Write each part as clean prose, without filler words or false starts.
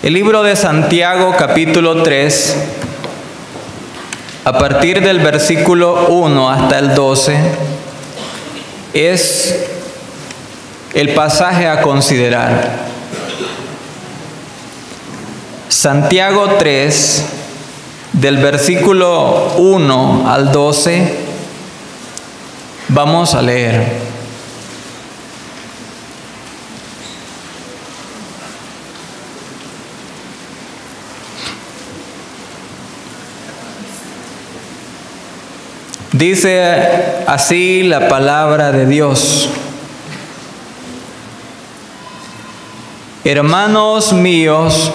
El libro de Santiago, capítulo 3, a partir del versículo 1 hasta el 12, es el pasaje a considerar. Santiago 3, del versículo 1 al 12, vamos a leer. Dice así la palabra de Dios: Hermanos míos,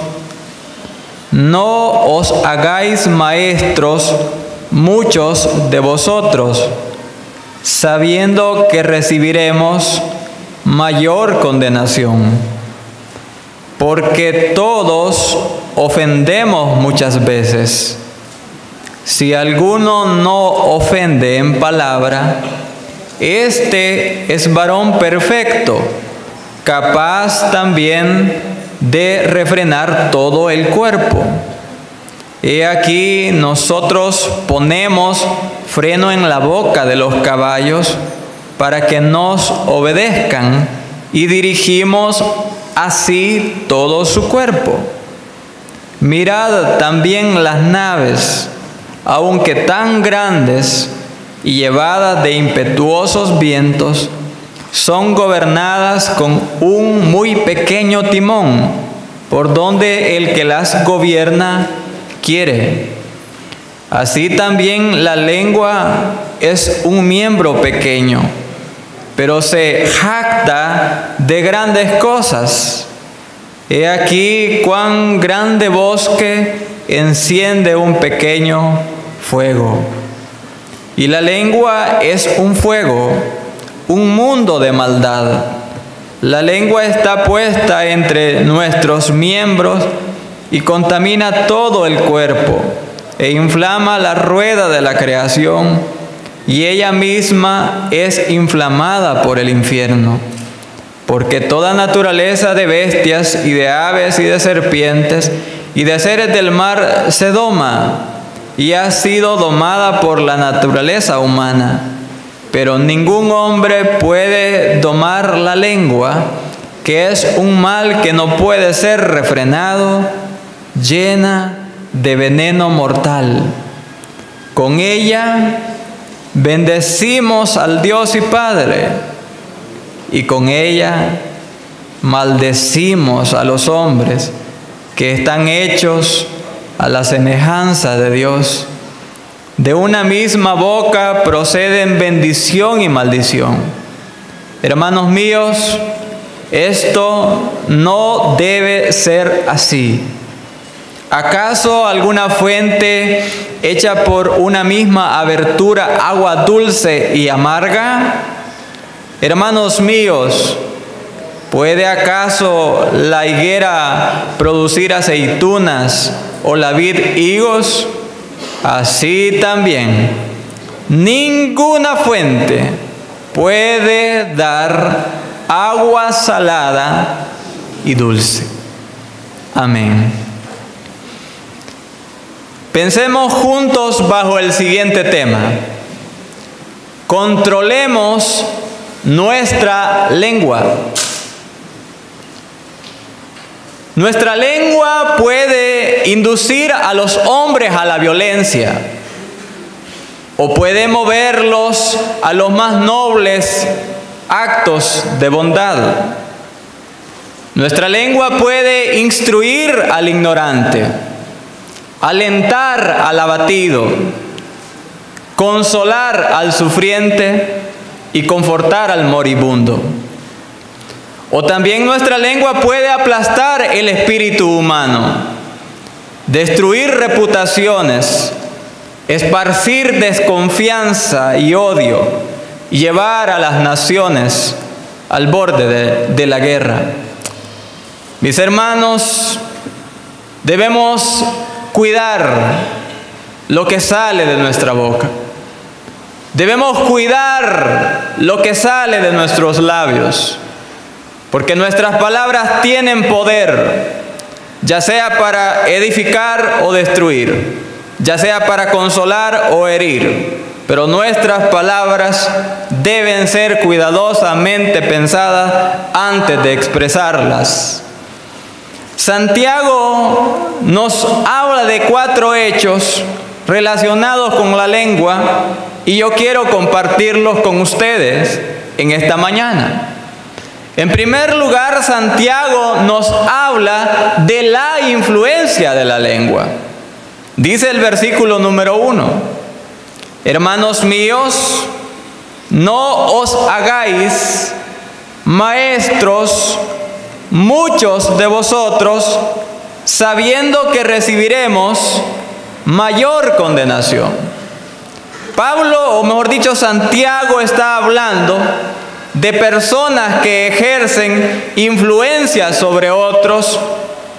no os hagáis maestros muchos de vosotros, sabiendo que recibiremos mayor condenación, porque todos ofendemos muchas veces. Si alguno no ofende en palabra, este es varón perfecto, capaz también de refrenar todo el cuerpo. He aquí nosotros ponemos freno en la boca de los caballos para que nos obedezcan y dirigimos así todo su cuerpo. Mirad también las naves, aunque tan grandes y llevadas de impetuosos vientos, son gobernadas con un muy pequeño timón, por donde el que las gobierna quiere. Así también la lengua es un miembro pequeño, pero se jacta de grandes cosas. He aquí cuán grande bosque enciende un pequeño fuego. Y la lengua es un fuego, un mundo de maldad. La lengua está puesta entre nuestros miembros y contamina todo el cuerpo e inflama la rueda de la creación, y ella misma es inflamada por el infierno. Porque toda naturaleza de bestias y de aves y de serpientes y de seres del mar se doma y ha sido domada por la naturaleza humana. Pero ningún hombre puede domar la lengua, que es un mal que no puede ser refrenado, llena de veneno mortal. Con ella bendecimos al Dios y Padre, y con ella maldecimos a los hombres que están hechos a la semejanza de Dios. De una misma boca proceden bendición y maldición. Hermanos míos, esto no debe ser así. ¿Acaso alguna fuente hecha por una misma abertura agua dulce y amarga? Hermanos míos, ¿puede acaso la higuera producir aceitunas o la vid higos? Así también, ninguna fuente puede dar agua salada y dulce. Amén. Pensemos juntos bajo el siguiente tema. Controlemos nuestra lengua. Nuestra lengua puede inducir a los hombres a la violencia, o puede moverlos a los más nobles actos de bondad. Nuestra lengua puede instruir al ignorante, alentar al abatido, consolar al sufriente y confortar al moribundo. O también nuestra lengua puede aplastar el espíritu humano, destruir reputaciones, esparcir desconfianza y odio, y llevar a las naciones al borde de la guerra. Mis hermanos, debemos cuidar lo que sale de nuestra boca. Debemos cuidar lo que sale de nuestros labios, porque nuestras palabras tienen poder ya sea para edificar o destruir, ya sea para consolar o herir, pero nuestras palabras deben ser cuidadosamente pensadas antes de expresarlas. Santiago nos habla de 4 hechos relacionados con la lengua y yo quiero compartirlos con ustedes en esta mañana. En primer lugar, Santiago nos habla de la influencia de la lengua. Dice el versículo número 1: hermanos míos, no os hagáis maestros muchos de vosotros, sabiendo que recibiremos mayor condenación. Pablo, o mejor dicho, Santiago está hablando de personas que ejercen influencia sobre otros,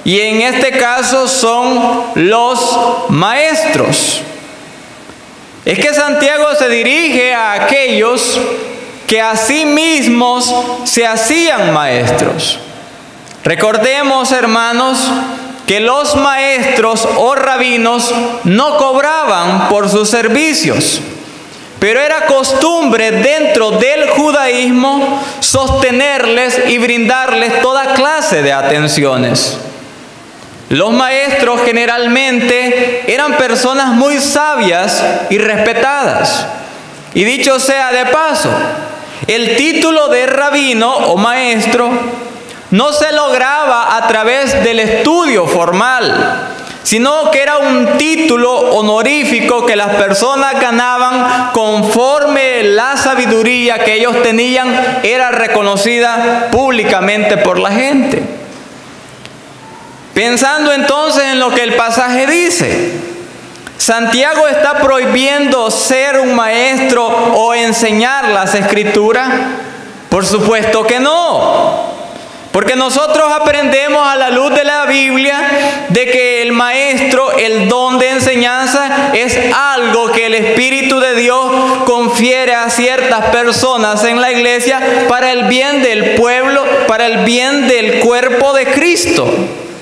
y en este caso son los maestros. Es que Santiago se dirige a aquellos que a sí mismos se hacían maestros. Recordemos, hermanos, que los maestros o rabinos no cobraban por sus servicios, pero era costumbre dentro del judaísmo sostenerles y brindarles toda clase de atenciones. Los maestros generalmente eran personas muy sabias y respetadas. Y dicho sea de paso, el título de rabino o maestro no se lograba a través del estudio formal, sino que era un título honorífico que las personas ganaban conforme la sabiduría que ellos tenían era reconocida públicamente por la gente. Pensando entonces en lo que el pasaje dice, ¿Santiago está prohibiendo ser un maestro o enseñar las Escrituras? Por supuesto que no. Porque nosotros aprendemos a la luz de la Biblia de que el maestro, el don de enseñanza, es algo que el Espíritu de Dios confiere a ciertas personas en la iglesia para el bien del pueblo, para el bien del cuerpo de Cristo,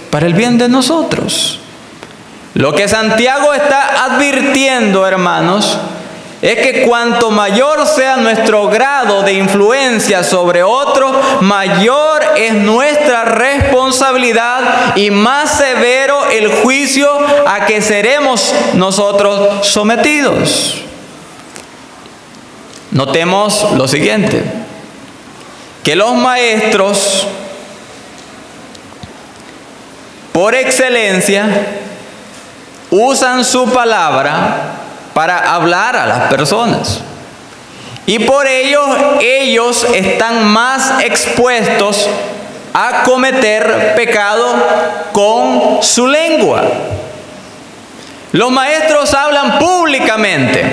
para el bien de nosotros. Lo que Santiago está advirtiendo, hermanos, es que cuanto mayor sea nuestro grado de influencia sobre otro, mayor es nuestra responsabilidad y más severo el juicio a que seremos nosotros sometidos. Notemos lo siguiente, que los maestros, por excelencia, usan su palabra para hablar a las personas. Y por ello ellos están más expuestos a cometer pecado con su lengua. Los maestros hablan públicamente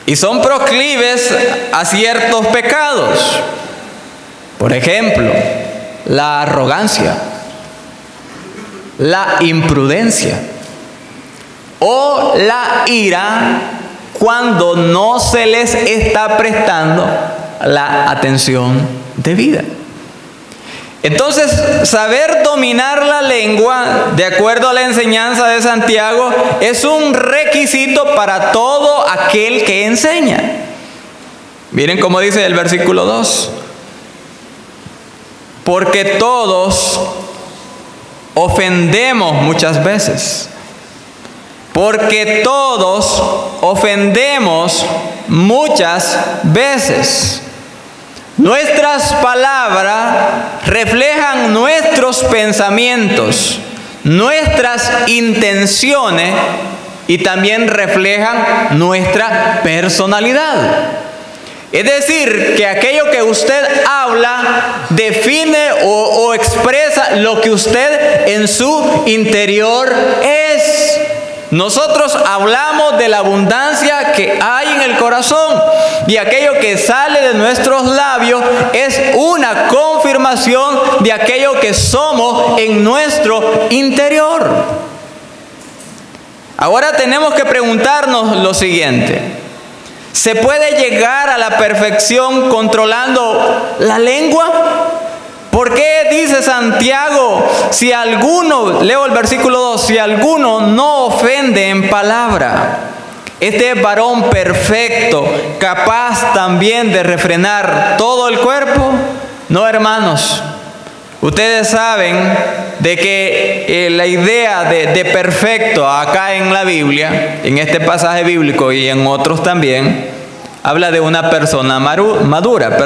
y son proclives a ciertos pecados. Por ejemplo, la arrogancia, la imprudencia o la ira cuando no se les está prestando la atención debida. Entonces, saber dominar la lengua, de acuerdo a la enseñanza de Santiago, es un requisito para todo aquel que enseña. Miren cómo dice el versículo 2. Porque todos ofendemos muchas veces. Porque todos ofendemos muchas veces. Nuestras palabras reflejan nuestros pensamientos, nuestras intenciones y también reflejan nuestra personalidad. Es decir, que aquello que usted habla define o expresa lo que usted en su interior es. Nosotros hablamos de la abundancia que hay en el corazón y aquello que sale de nuestros labios es una confirmación de aquello que somos en nuestro interior. Ahora tenemos que preguntarnos lo siguiente: ¿se puede llegar a la perfección controlando la lengua? ¿Por qué dice Santiago, si alguno, leo el versículo 2, si alguno no ofende en palabra? Este es varón perfecto, capaz también de refrenar todo el cuerpo. No, hermanos, ustedes saben de que la idea de perfecto acá en la Biblia, en este pasaje bíblico y en otros también, habla de una persona madura,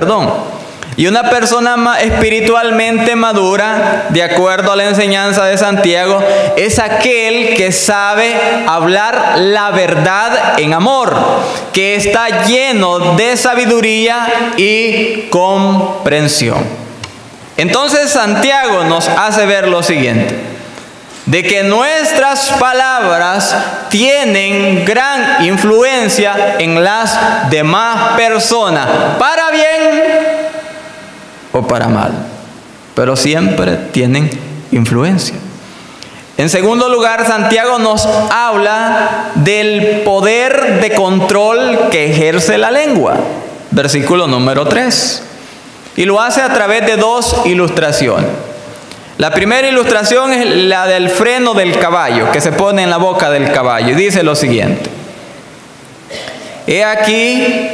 Y una persona espiritualmente madura, de acuerdo a la enseñanza de Santiago, es aquel que sabe hablar la verdad en amor, que está lleno de sabiduría y comprensión. Entonces Santiago nos hace ver lo siguiente, de que nuestras palabras tienen gran influencia en las demás personas, para bien o para mal, pero siempre tienen influencia. En segundo lugar, Santiago nos habla del poder de control que ejerce la lengua, versículo número 3, y lo hace a través de dos ilustraciones. La primera ilustración es la del freno del caballo, que se pone en la boca del caballo, y dice lo siguiente: he aquí,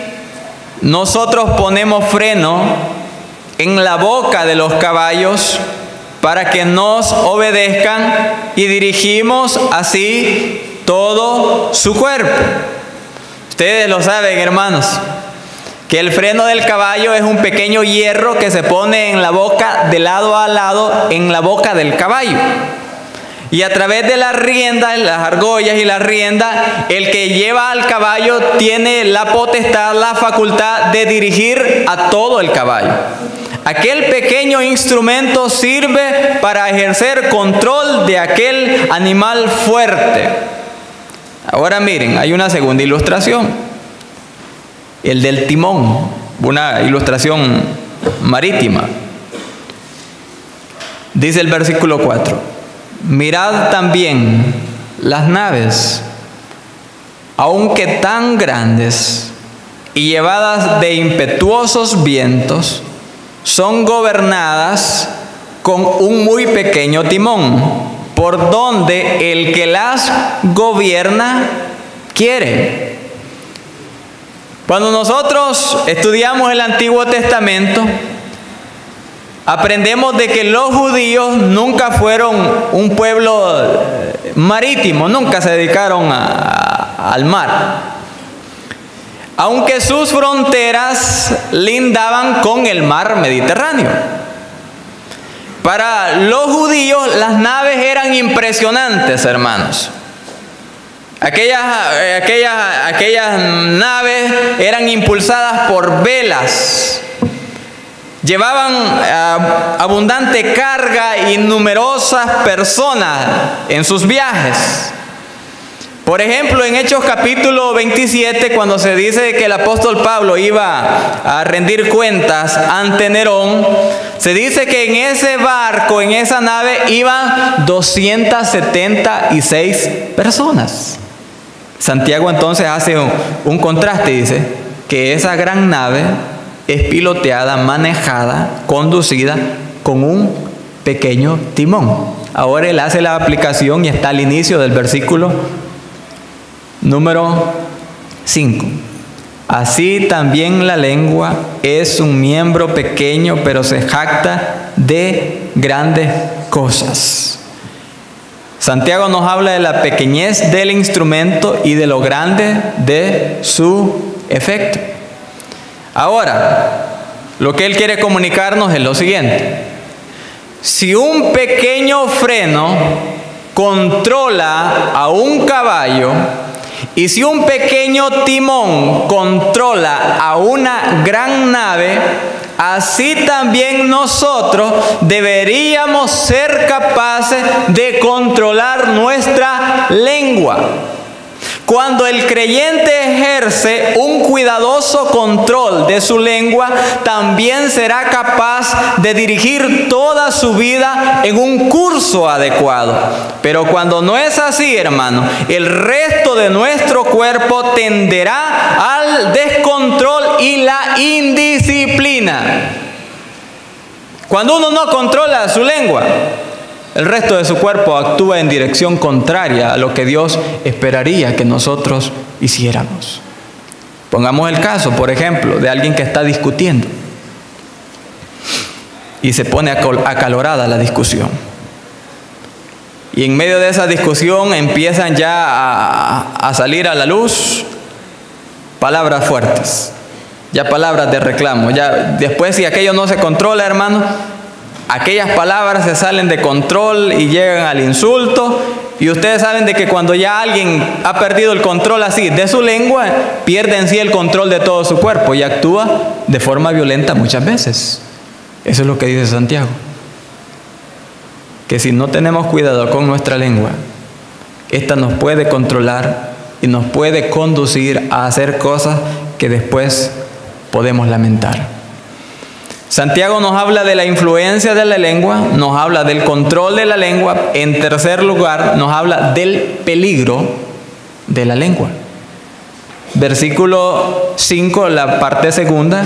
nosotros ponemos freno en la boca de los caballos para que nos obedezcan, y dirigimos así todo su cuerpo. Ustedes lo saben, hermanos, que el freno del caballo es un pequeño hierro que se pone en la boca, de lado a lado, en la boca del caballo. Y a través de las riendas, las argollas y las riendas, el que lleva al caballo tiene la potestad, la facultad de dirigir a todo el caballo. Aquel pequeño instrumento sirve para ejercer control de aquel animal fuerte. Ahora miren, hay una segunda ilustración, el del timón, una ilustración marítima. Dice el versículo 4: mirad también las naves, aunque tan grandes y llevadas de impetuosos vientos, son gobernadas con un muy pequeño timón, por donde el que las gobierna quiere. Cuando nosotros estudiamos el Antiguo Testamento, aprendemos de que los judíos nunca fueron un pueblo marítimo, nunca se dedicaron al mar, aunque sus fronteras lindaban con el mar Mediterráneo. Para los judíos las naves eran impresionantes, hermanos. Aquellas naves eran impulsadas por velas, llevaban abundante carga y numerosas personas en sus viajes. Por ejemplo, en Hechos capítulo 27, cuando se dice que el apóstol Pablo iba a rendir cuentas ante Nerón, se dice que en ese barco, en esa nave, iban 276 personas. Santiago entonces hace un contraste, dice que esa gran nave es piloteada, manejada, conducida con un pequeño timón. Ahora él hace la aplicación y está al inicio del versículo número 5. Así también la lengua es un miembro pequeño, pero se jacta de grandes cosas. Santiago nos habla de la pequeñez del instrumento y de lo grande de su efecto. Ahora, lo que él quiere comunicarnos es lo siguiente: si un pequeño freno controla a un caballo, y si un pequeño timón controla a una gran nave, así también nosotros deberíamos ser capaces de controlar nuestra lengua. Cuando el creyente ejerce un cuidadoso control de su lengua, también será capaz de dirigir toda su vida en un curso adecuado. Pero cuando no es así, hermano, el resto de nuestro cuerpo tenderá al descontrol y la indisciplina. Cuando uno no controla su lengua, el resto de su cuerpo actúa en dirección contraria a lo que Dios esperaría que nosotros hiciéramos. Pongamos el caso, por ejemplo, de alguien que está discutiendo y se pone acalorada la discusión. Y en medio de esa discusión empiezan ya a salir a la luz palabras fuertes, ya palabras de reclamo. Ya después, si aquello no se controla, hermano, aquellas palabras se salen de control y llegan al insulto. Y ustedes saben de que cuando ya alguien ha perdido el control así de su lengua, pierde en sí el control de todo su cuerpo y actúa de forma violenta muchas veces. Eso es lo que dice Santiago. Que si no tenemos cuidado con nuestra lengua, esta nos puede controlar y nos puede conducir a hacer cosas que después podemos lamentar. Santiago nos habla de la influencia de la lengua, nos habla del control de la lengua. En tercer lugar, nos habla del peligro de la lengua. Versículo 5, la parte segunda,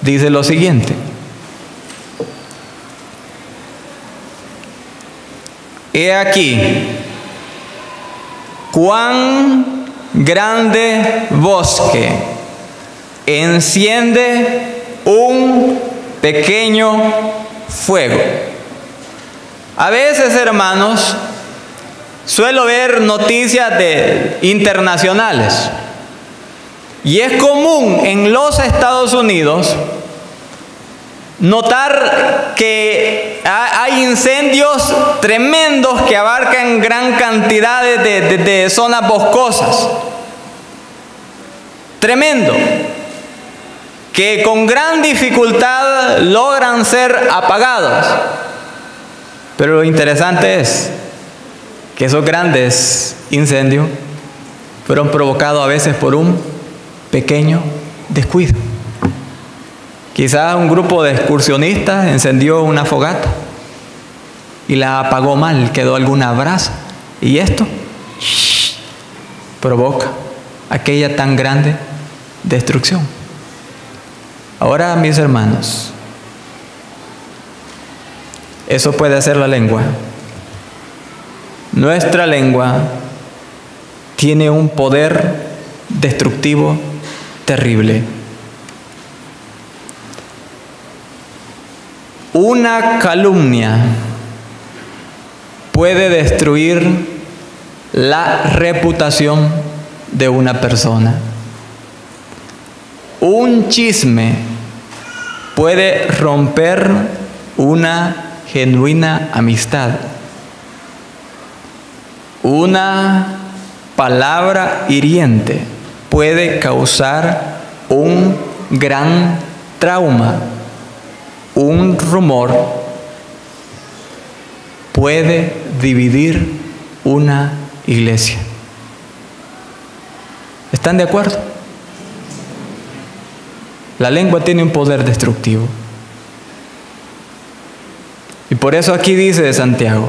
dice lo siguiente: he aquí, cuán grande bosque enciende un pequeño fuego. A veces, hermanos, suelo ver noticias internacionales, y es común en los Estados Unidos notar que hay incendios tremendos que abarcan gran cantidad de zonas boscosas. Tremendo. Que con gran dificultad logran ser apagados. Pero lo interesante es que esos grandes incendios fueron provocados a veces por un pequeño descuido. Quizás un grupo de excursionistas encendió una fogata y la apagó mal, quedó alguna brasa, y esto provoca aquella tan grande destrucción. Ahora, mis hermanos, eso puede hacer la lengua. Nuestra lengua tiene un poder destructivo terrible. Una calumnia puede destruir la reputación de una persona. Un chisme puede romper una genuina amistad. Una palabra hiriente puede causar un gran trauma. Un rumor puede dividir una iglesia. ¿Están de acuerdo? La lengua tiene un poder destructivo. Y por eso aquí dice de Santiago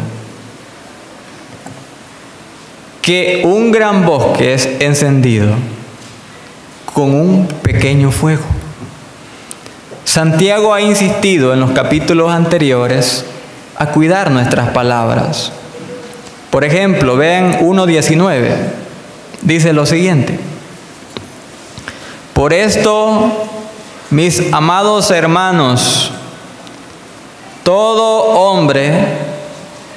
que un gran bosque es encendido con un pequeño fuego. Santiago ha insistido en los capítulos anteriores a cuidar nuestras palabras. Por ejemplo, vean 1:19, dice lo siguiente: por esto, mis amados hermanos, todo hombre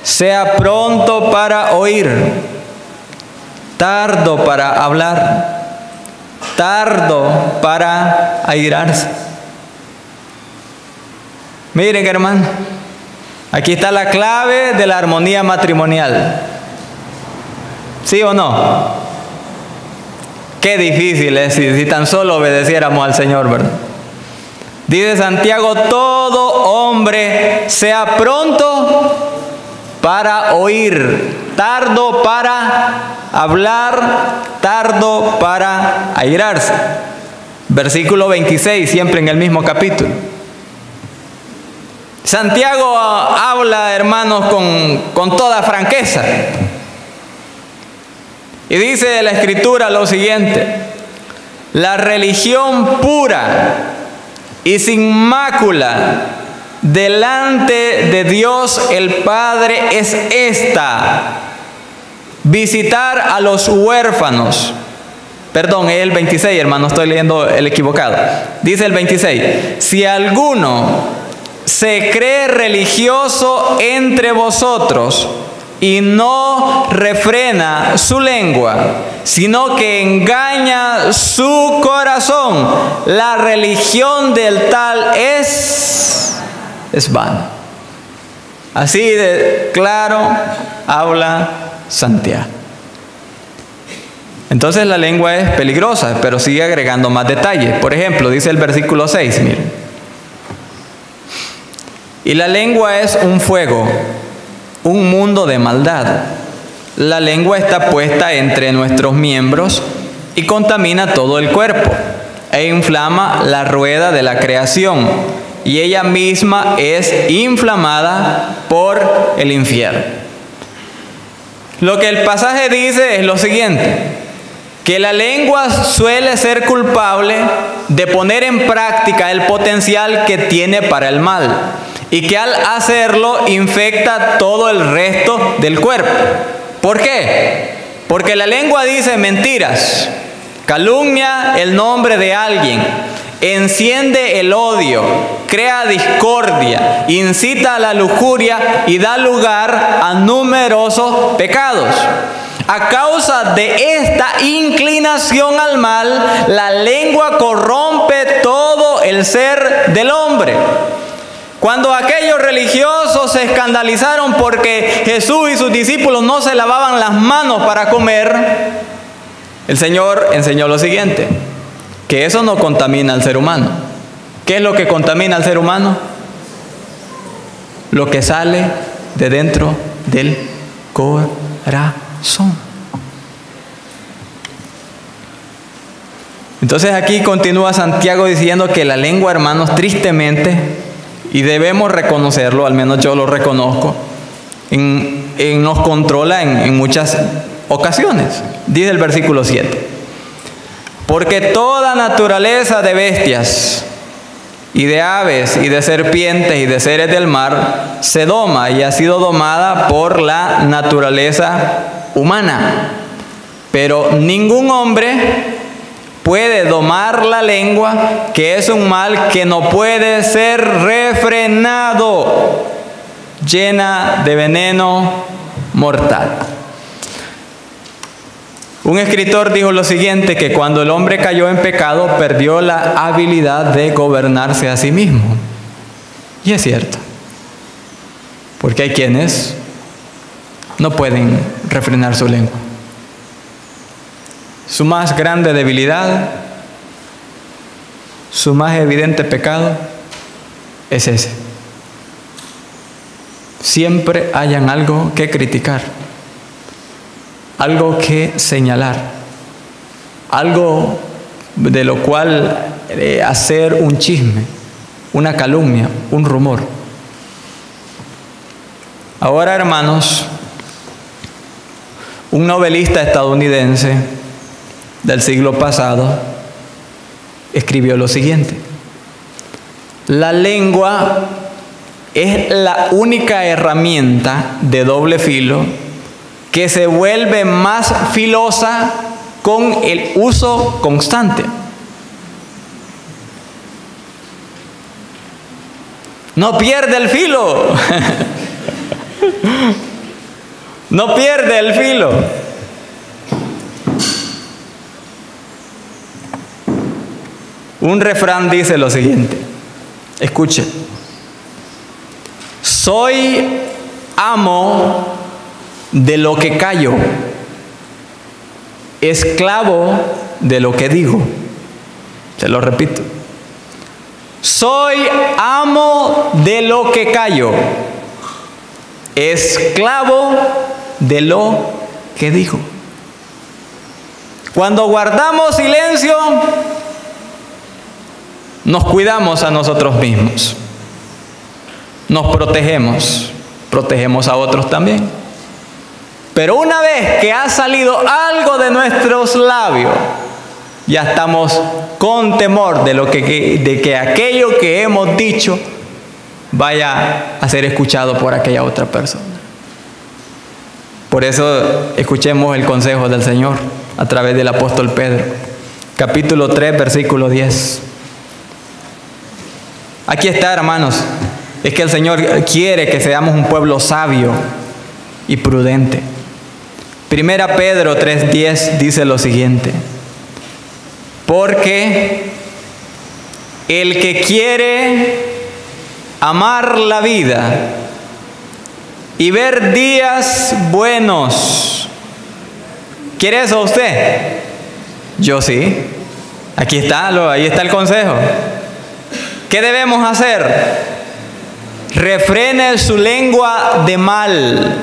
sea pronto para oír, tardo para hablar, tardo para airarse. Miren, hermano, aquí está la clave de la armonía matrimonial. ¿Sí o no? Qué difícil es si tan solo obedeciéramos al Señor, ¿verdad? Dice Santiago: todo hombre sea pronto para oír, tardo para hablar, tardo para airarse. Versículo 26, siempre en el mismo capítulo. Santiago habla, hermanos, con toda franqueza. Y dice de la Escritura lo siguiente: la religión pura y sin mácula delante de Dios el Padre es esta: visitar a los huérfanos. Perdón, es el 26, hermano, estoy leyendo el equivocado. Dice el 26: si alguno se cree religioso entre vosotros y no refrena su lengua, sino que engaña su corazón, la religión del tal es vana. Así de claro habla Santiago. Entonces la lengua es peligrosa, pero sigue agregando más detalles. Por ejemplo, dice el versículo 6, miren: y la lengua es un fuego, un mundo de maldad. La lengua está puesta entre nuestros miembros y contamina todo el cuerpo, e inflama la rueda de la creación, y ella misma es inflamada por el infierno. Lo que el pasaje dice es lo siguiente: que la lengua suele ser culpable de poner en práctica el potencial que tiene para el mal, y que al hacerlo infecta todo el resto del cuerpo. ¿Por qué? Porque la lengua dice mentiras, calumnia el nombre de alguien, enciende el odio, crea discordia, incita a la lujuria y da lugar a numerosos pecados. A causa de esta inclinación al mal, la lengua corrompe todo el ser del hombre. Cuando aquellos religiosos se escandalizaron porque Jesús y sus discípulos no se lavaban las manos para comer, el Señor enseñó lo siguiente: que eso no contamina al ser humano. ¿Qué es lo que contamina al ser humano? Lo que sale de dentro del corazón. Entonces aquí continúa Santiago diciendo que la lengua, hermanos, tristemente, y debemos reconocerlo, al menos yo lo reconozco, nos controla en muchas ocasiones. Dice el versículo 7: porque toda naturaleza de bestias y de aves y de serpientes y de seres del mar se doma y ha sido domada por la naturaleza humana. Pero ningún hombre puede domar la lengua, que es un mal que no puede ser refrenado, llena de veneno mortal. Un escritor dijo lo siguiente: que cuando el hombre cayó en pecado, perdió la habilidad de gobernarse a sí mismo. Y es cierto, porque hay quienes no pueden refrenar su lengua. Su más grande debilidad, su más evidente pecado es ese. Siempre hayan algo que criticar, algo que señalar, algo de lo cual hacer un chisme, una calumnia, un rumor. Ahora, hermanos, un novelista estadounidense del siglo pasado escribió lo siguiente: la lengua es la única herramienta de doble filo que se vuelve más filosa con el uso constante. No pierde el filo. No pierde el filo. Un refrán dice lo siguiente, escuche: soy amo de lo que callo, esclavo de lo que digo. Se lo repito: soy amo de lo que callo, esclavo de lo que digo. Cuando guardamos silencio, nos cuidamos a nosotros mismos, nos protegemos a otros también. Pero una vez que ha salido algo de nuestros labios, ya estamos con temor de que aquello que hemos dicho vaya a ser escuchado por aquella otra persona. Por eso escuchemos el consejo del Señor a través del apóstol Pedro. Capítulo 3, versículo 10. Aquí está, hermanos. Es que el Señor quiere que seamos un pueblo sabio y prudente. Primera Pedro 3:10 dice lo siguiente: porque el que quiere amar la vida y ver días buenos, ¿quiere eso usted? Yo sí. Aquí está, ahí está el consejo. ¿Qué debemos hacer? Refrene su lengua de mal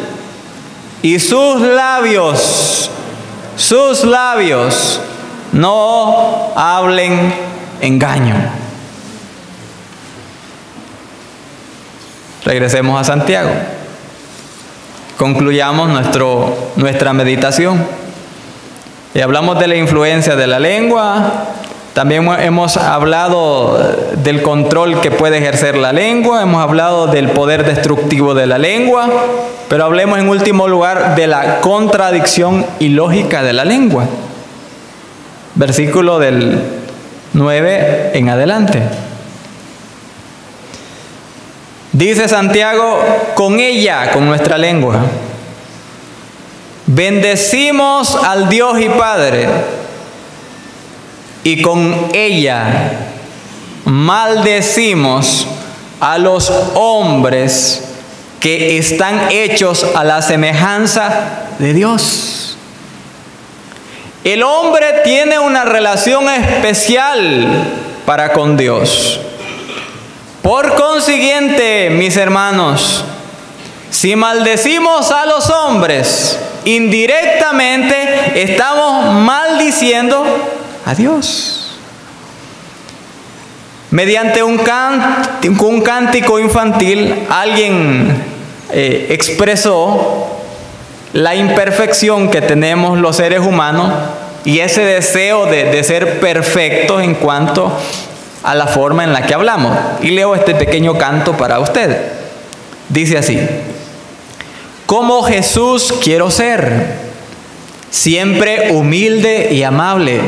y sus labios no hablen engaño. Regresemos a Santiago. Concluyamos nuestra meditación. Y hablamos de la influencia de la lengua. También hemos hablado del control que puede ejercer la lengua. Hemos hablado del poder destructivo de la lengua. Pero hablemos en último lugar de la contradicción ilógica de la lengua. Versículo del 9 en adelante. Dice Santiago: con ella, con nuestra lengua, bendecimos al Dios y Padre, y con ella maldecimos a los hombres que están hechos a la semejanza de Dios. El hombre tiene una relación especial para con Dios. Por consiguiente, mis hermanos, si maldecimos a los hombres, indirectamente estamos maldiciendo a Dios. Mediante un cántico infantil, alguien expresó la imperfección que tenemos los seres humanos y ese deseo de ser perfectos en cuanto a la forma en la que hablamos. Y leo este pequeño canto para usted. Dice así: como Jesús quiero ser, siempre humilde y amable,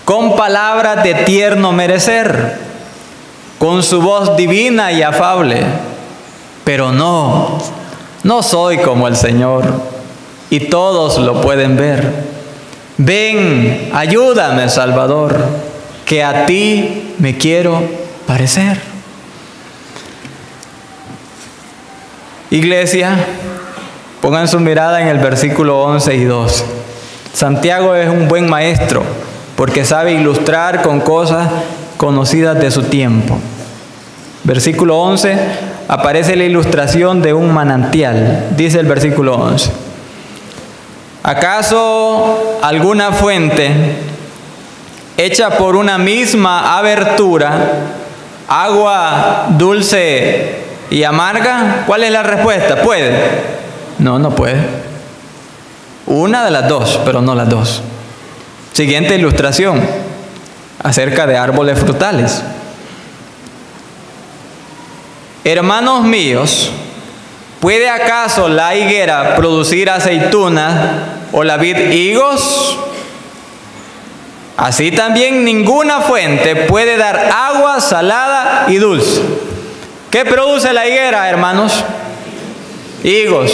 con palabras de tierno merecer, con su voz divina y afable. Pero no soy como el Señor, y todos lo pueden ver. Ven, ayúdame, Salvador, que a ti me quiero parecer. Iglesia, pongan su mirada en el versículo 11 y 12. Santiago es un buen maestro porque sabe ilustrar con cosas conocidas de su tiempo. Versículo 11, aparece la ilustración de un manantial. Dice el versículo 11: ¿acaso alguna fuente hecha por una misma abertura, agua dulce y amarga? ¿Cuál es la respuesta? ¿Puede? No puede. Una de las dos, pero no las dos. Siguiente ilustración, acerca de árboles frutales. Hermanos míos, ¿puede acaso la higuera producir aceitunas o la vid higos? Así también ninguna fuente puede dar agua salada y dulce. ¿Qué produce la higuera, hermanos? Higos.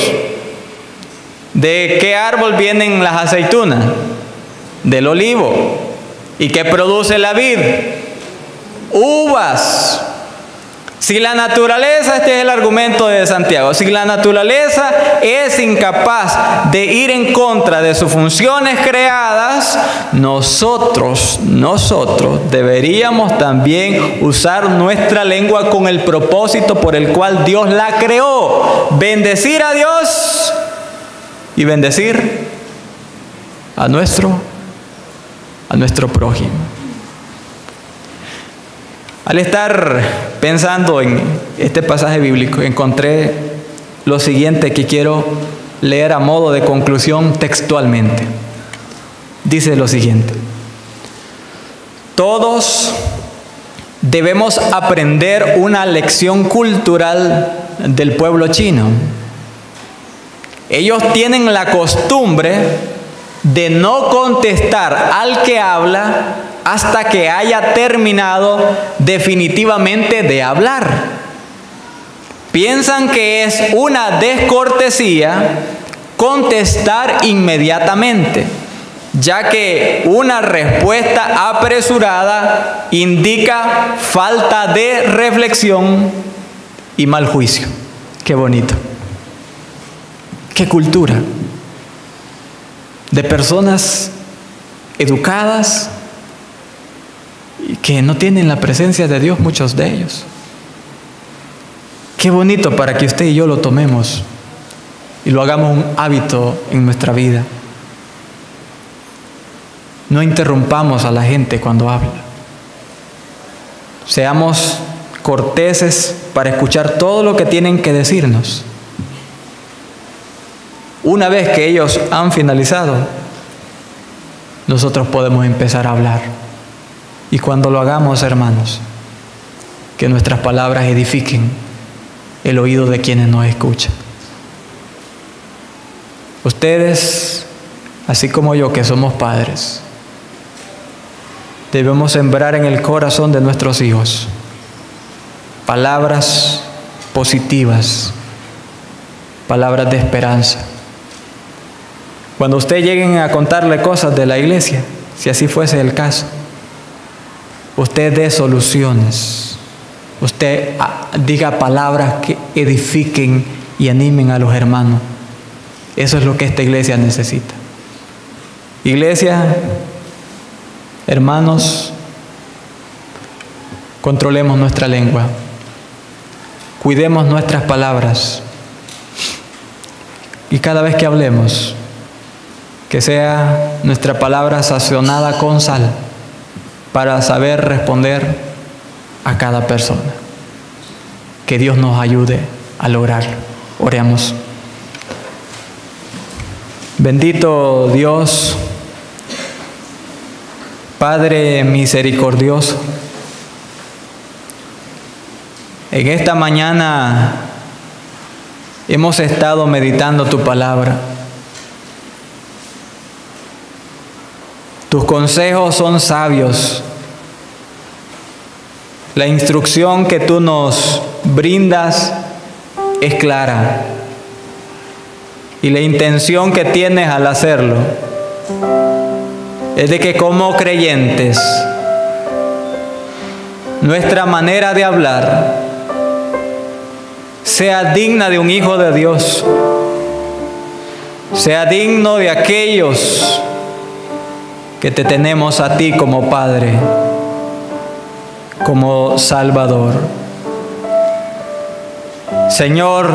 ¿De qué árbol vienen las aceitunas? Del olivo. ¿Y qué produce la vid? Uvas. Si la naturaleza, este es el argumento de Santiago, si la naturaleza es incapaz de ir en contra de sus funciones creadas, nosotros deberíamos también usar nuestra lengua con el propósito por el cual Dios la creó: bendecir a Dios y bendecir a nuestro prójimo. Al estar pensando en este pasaje bíblico, encontré lo siguiente que quiero leer a modo de conclusión textualmente. Dice lo siguiente: todos debemos aprender una lección cultural del pueblo chino. Ellos tienen la costumbre de no contestar al que habla hasta que haya terminado definitivamente de hablar. Piensan que es una descortesía contestar inmediatamente, ya que una respuesta apresurada indica falta de reflexión y mal juicio. Qué bonito. Qué cultura de personas educadas y que no tienen la presencia de Dios, muchos de ellos. Qué bonito para que usted y yo lo tomemos y lo hagamos un hábito en nuestra vida. No interrumpamos a la gente cuando habla. Seamos corteses para escuchar todo lo que tienen que decirnos. Una vez que ellos han finalizado, nosotros podemos empezar a hablar. Y cuando lo hagamos, hermanos, que nuestras palabras edifiquen el oído de quienes nos escuchan. Ustedes, así como yo, que somos padres, debemos sembrar en el corazón de nuestros hijos palabras positivas, palabras de esperanza. Cuando usted lleguen a contarle cosas de la iglesia, si así fuese el caso, usted dé soluciones. Usted diga palabras que edifiquen y animen a los hermanos. Eso es lo que esta iglesia necesita. Iglesia, hermanos, controlemos nuestra lengua. Cuidemos nuestras palabras. Y cada vez que hablemos, que sea nuestra palabra sazonada con sal para saber responder a cada persona. Que Dios nos ayude a lograrlo. Oremos. Bendito Dios, Padre misericordioso, en esta mañana hemos estado meditando tu palabra. Tus consejos son sabios. La instrucción que tú nos brindas es clara. Y la intención que tienes al hacerlo es de que como creyentes nuestra manera de hablar sea digna de un hijo de Dios, sea digno de aquellos que te tenemos a ti como Padre, como Salvador. Señor,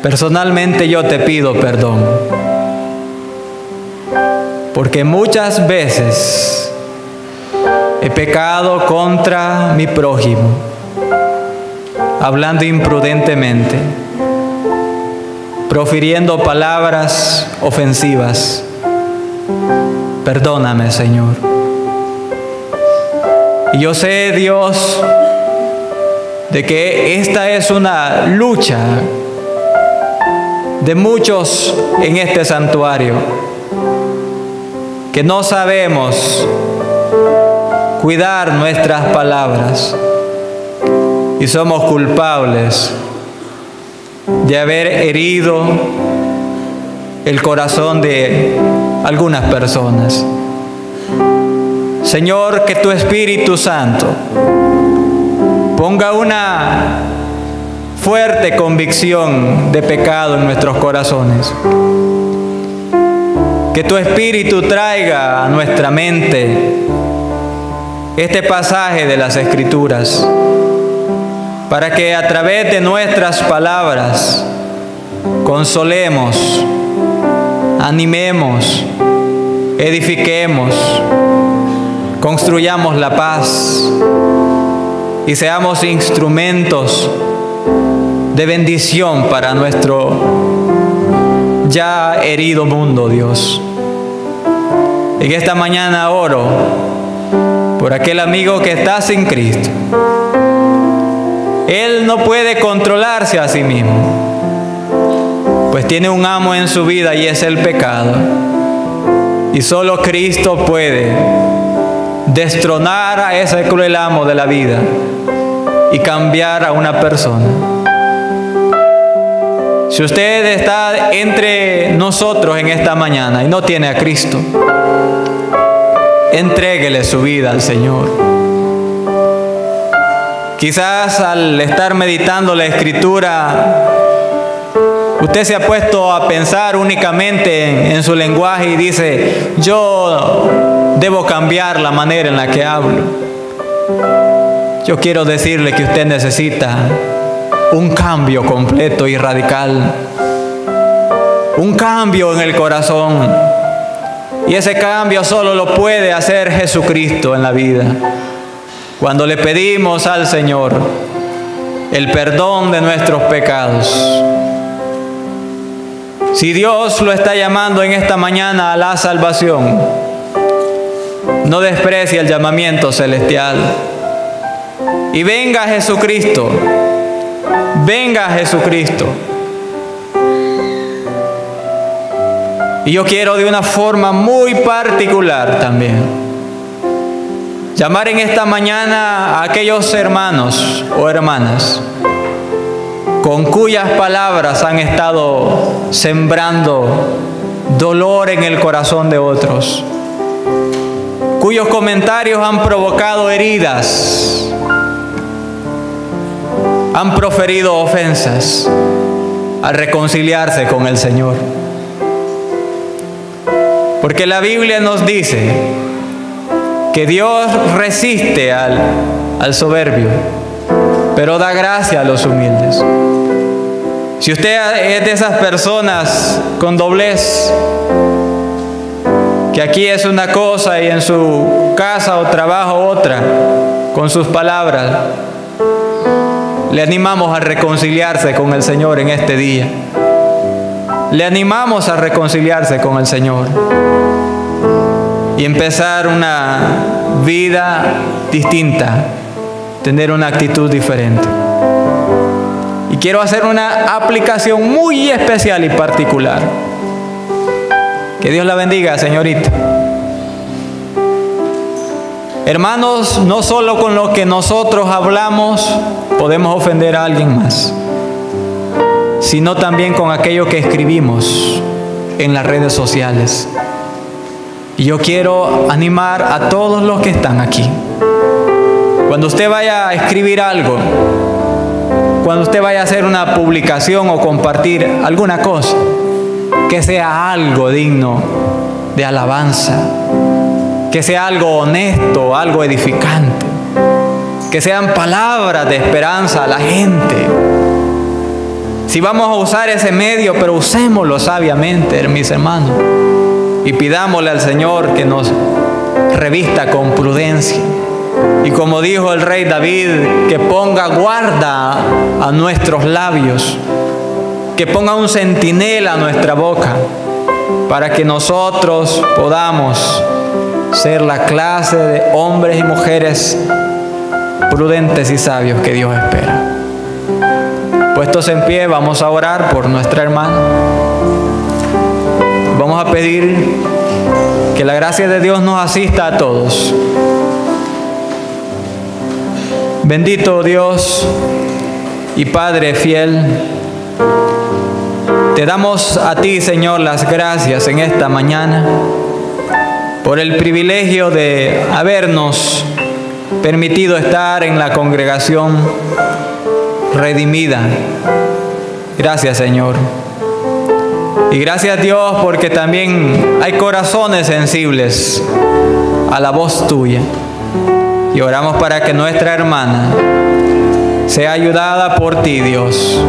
personalmente yo te pido perdón, porque muchas veces he pecado contra mi prójimo, hablando imprudentemente, profiriendo palabras ofensivas. Perdóname, Señor. Y yo sé, Dios, de que esta es una lucha de muchos en este santuario, que no sabemos cuidar nuestras palabras y somos culpables de haber herido el corazón de algunas personas. Señor, que tu Espíritu Santo ponga una fuerte convicción de pecado en nuestros corazones. Que tu Espíritu traiga a nuestra mente este pasaje de las Escrituras, para que a través de nuestras palabras consolemos, animemos, edifiquemos, construyamos la paz y seamos instrumentos de bendición para nuestro ya herido mundo, Dios. En esta mañana oro por aquel amigo que está sin Cristo. Él no puede controlarse a sí mismo, pues tiene un amo en su vida y es el pecado. Y solo Cristo puede destronar a ese cruel amo de la vida y cambiar a una persona. Si usted está entre nosotros en esta mañana y no tiene a Cristo, entréguele su vida al Señor. Quizás al estar meditando la Escritura, usted se ha puesto a pensar únicamente en su lenguaje y dice: yo debo cambiar la manera en la que hablo. Yo quiero decirle que usted necesita un cambio completo y radical, un cambio en el corazón, y ese cambio solo lo puede hacer Jesucristo en la vida. Cuando le pedimos al Señor el perdón de nuestros pecados. Si Dios lo está llamando en esta mañana a la salvación, no desprecie el llamamiento celestial y venga a Jesucristo. Venga a Jesucristo. Y yo quiero de una forma muy particular también llamar en esta mañana a aquellos hermanos o hermanas con cuyas palabras han estado sembrando dolor en el corazón de otros, cuyos comentarios han provocado heridas, han proferido ofensas, a reconciliarse con el Señor. Porque la Biblia nos dice que Dios resiste al soberbio, pero da gracia a los humildes. Si usted es de esas personas con doblez, que aquí es una cosa y en su casa o trabajo otra, con sus palabras, le animamos a reconciliarse con el Señor en este día. Le animamos a reconciliarse con el Señor y empezar una vida distinta, tener una actitud diferente. Y quiero hacer una aplicación muy especial y particular. Que Dios la bendiga, señorita. Hermanos, no solo con lo que nosotros hablamos podemos ofender a alguien más, sino también con aquello que escribimos en las redes sociales. Y yo quiero animar a todos los que están aquí. Cuando usted vaya a escribir algo, cuando usted vaya a hacer una publicación o compartir alguna cosa, que sea algo digno de alabanza, que sea algo honesto, algo edificante, que sean palabras de esperanza a la gente. Si vamos a usar ese medio, pero usémoslo sabiamente, mis hermanos, y pidámosle al Señor que nos revista con prudencia. Y como dijo el rey David, que ponga guarda a nuestros labios, que ponga un centinela a nuestra boca, para que nosotros podamos ser la clase de hombres y mujeres prudentes y sabios que Dios espera. Puestos en pie, vamos a orar por nuestra hermana. Vamos a pedir que la gracia de Dios nos asista a todos. Bendito Dios y Padre fiel, te damos a ti, Señor, las gracias en esta mañana por el privilegio de habernos permitido estar en la congregación redimida. Gracias, Señor. Y gracias, Dios, porque también hay corazones sensibles a la voz tuya. Y oramos para que nuestra hermana sea ayudada por ti, Dios,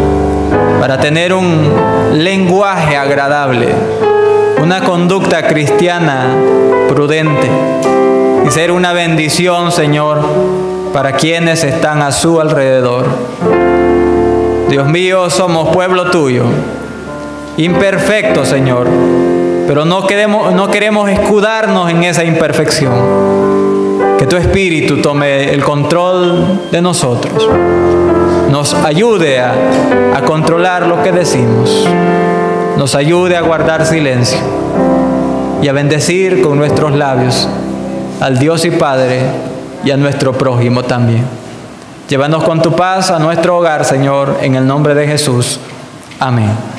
para tener un lenguaje agradable, una conducta cristiana prudente y ser una bendición, Señor, para quienes están a su alrededor. Dios mío, somos pueblo tuyo, imperfecto, Señor, pero no queremos escudarnos en esa imperfección. Que tu Espíritu tome el control de nosotros. Nos ayude a controlar lo que decimos. Nos ayude a guardar silencio y a bendecir con nuestros labios al Dios y Padre y a nuestro prójimo también. Llévanos con tu paz a nuestro hogar, Señor, en el nombre de Jesús. Amén.